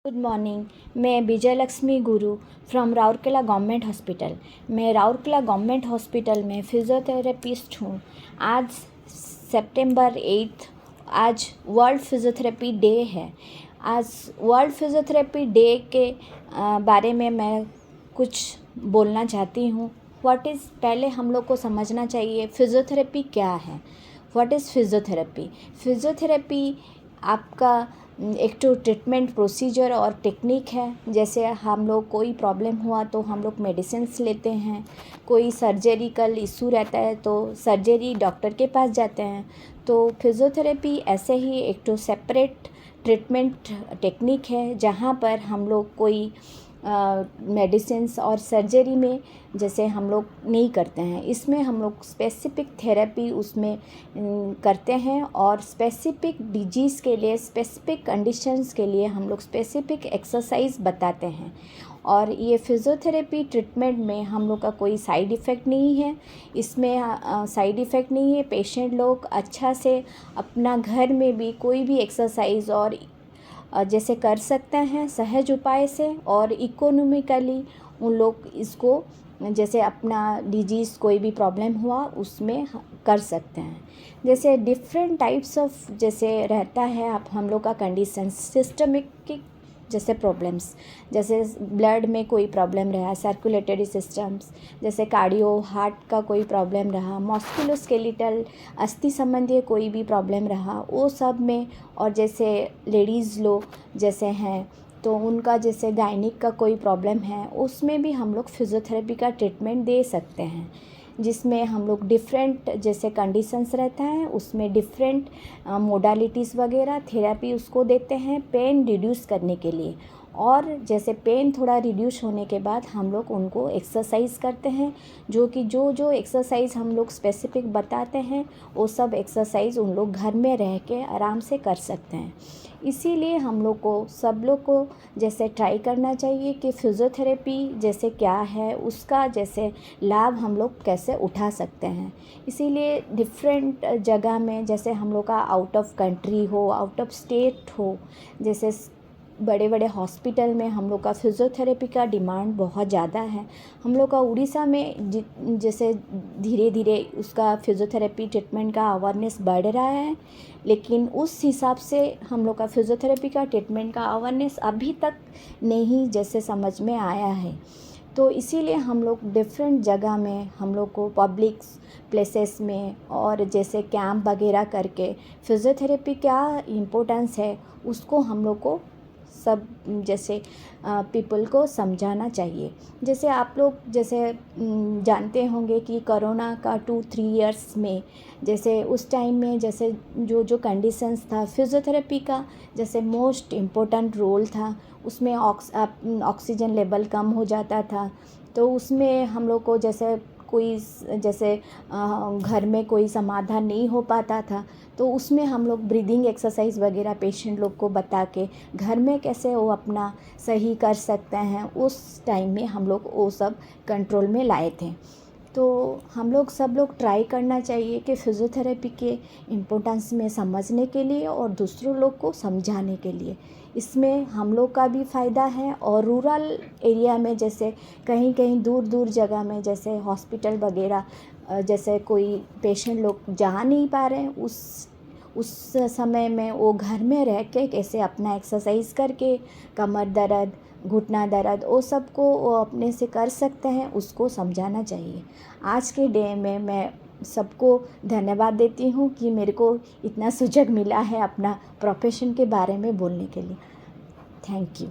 Good morning. मैं विजय लक्ष्मी गुरु from Rourkela government hospital. मैं Rourkela government hospital में फिज़ियोथेरेपिस्ट हूँ। आज सितंबर 8, आज वर्ल्ड फिज़ियोथेरेपी डे है। आज वर्ल्ड फिज़ियोथेरेपी डे के बारे में मैं कुछ बोलना चाहती हूँ। पहले हम लोग को समझना चाहिए फिज़ियोथेरेपी क्या है। What is physiotherapy? फिज़ियोथेरेपी आपका एक तो ट्रीटमेंट प्रोसीजर और टेक्निक है। जैसे हम लोग कोई प्रॉब्लम हुआ तो हम लोग मेडिसिन्स लेते हैं, कोई सर्जरिकल इशू रहता है तो सर्जरी डॉक्टर के पास जाते हैं। तो फिज़ियोथेरेपी ऐसे ही एक तो सेपरेट ट्रीटमेंट टेक्निक है जहाँ पर हम लोग कोई मेडिसिन्स और सर्जरी में जैसे हम लोग नहीं करते हैं। इसमें हम लोग स्पेसिफिक थेरेपी उसमें करते हैं और स्पेसिफिक डिजीज़ के लिए, स्पेसिफिक कंडीशंस के लिए हम लोग स्पेसिफिक एक्सरसाइज बताते हैं। और ये फिज़ियोथेरेपी ट्रीटमेंट में हम लोग का कोई साइड इफ़ेक्ट नहीं है। इसमें साइड इफ़ेक्ट नहीं है। पेशेंट लोग अच्छा से अपना घर में भी कोई भी एक्सरसाइज और जैसे कर सकते हैं सहज उपाय से, और इकोनॉमिकली उन लोग इसको जैसे अपना डिजीज़ कोई भी प्रॉब्लम हुआ उसमें कर सकते हैं। जैसे डिफरेंट टाइप्स ऑफ जैसे रहता है आप हम लोग का कंडीशन सिस्टमिक जैसे प्रॉब्लम्स, जैसे ब्लड में कोई प्रॉब्लम रहा, सर्कुलेटरी सिस्टम्स, जैसे कार्डियो हार्ट का कोई प्रॉब्लम रहा, मस्कुलोस्केलेटल अस्थि संबंधी कोई भी प्रॉब्लम रहा वो सब में, और जैसे लेडीज़ लोग जैसे हैं तो उनका जैसे गायनिक का कोई प्रॉब्लम है उसमें भी हम लोग फिज़ियोथेरेपी का ट्रीटमेंट दे सकते हैं। जिसमें हम लोग डिफरेंट जैसे कंडीशंस रहता है उसमें डिफरेंट मोडालिटीज़ वगैरह थेरेपी उसको देते हैं पेन रिड्यूस करने के लिए। और जैसे पेन थोड़ा रिड्यूस होने के बाद हम लोग उनको एक्सरसाइज करते हैं, जो कि जो एक्सरसाइज हम लोग स्पेसिफिक बताते हैं वो सब एक्सरसाइज उन लोग घर में रह के आराम से कर सकते हैं। इसीलिए हम लोग को सब लोग को जैसे ट्राई करना चाहिए कि फिज़ियोथेरेपी जैसे क्या है उसका जैसे लाभ हम लोग कैसे उठा सकते हैं। इसीलिए डिफरेंट जगह में जैसे हम लोग का आउट ऑफ कंट्री हो, आउट ऑफ स्टेट हो, जैसे बड़े बड़े हॉस्पिटल में हम लोग का फिज़ियोथेरेपी का डिमांड बहुत ज़्यादा है। हम लोग का उड़ीसा में जैसे धीरे धीरे उसका फिज़ियोथेरेपी ट्रीटमेंट का अवेयरनेस बढ़ रहा है, लेकिन उस हिसाब से हम लोग का फिज़ियोथेरेपी का ट्रीटमेंट का अवेयरनेस अभी तक नहीं जैसे समझ में आया है। तो इसीलिए हम लोग डिफरेंट जगह में हम लोग को पब्लिक प्लेसेस में और जैसे कैंप वगैरह करके फिज़ियोथेरेपी क्या इम्पोर्टेंस है उसको हम लोग को सब जैसे पीपल को समझाना चाहिए। जैसे आप लोग जैसे जानते होंगे कि कोरोना का 2-3 इयर्स में जैसे उस टाइम में जैसे जो कंडीशंस था फिज़ियोथेरेपी का जैसे मोस्ट इम्पोर्टेंट रोल था। उसमें ऑक्सीजन लेवल कम हो जाता था तो उसमें हम लोग को जैसे कोई जैसे घर में कोई समाधान नहीं हो पाता था तो उसमें हम लोग ब्रीदिंग एक्सरसाइज वगैरह पेशेंट लोग को बता के घर में कैसे वो अपना सही कर सकते हैं उस टाइम में हम लोग वो सब कंट्रोल में लाए थे। तो हम लोग सब लोग ट्राई करना चाहिए कि फिज़ियोथेरेपी के इम्पोर्टेंस में समझने के लिए और दूसरों लोग को समझाने के लिए। इसमें हम लोग का भी फ़ायदा है और रूरल एरिया में जैसे कहीं कहीं दूर दूर जगह में जैसे हॉस्पिटल वगैरह जैसे कोई पेशेंट लोग जा नहीं पा रहे हैं उस समय में वो घर में रह के कैसे अपना एक्सरसाइज करके कमर दर्द घुटना दर्द वो सब को वो अपने से कर सकते हैं, उसको समझाना चाहिए। आज के डे में मैं सबको धन्यवाद देती हूँ कि मेरे को इतना सुजग मिला है अपना प्रोफेशन के बारे में बोलने के लिए। Thank you.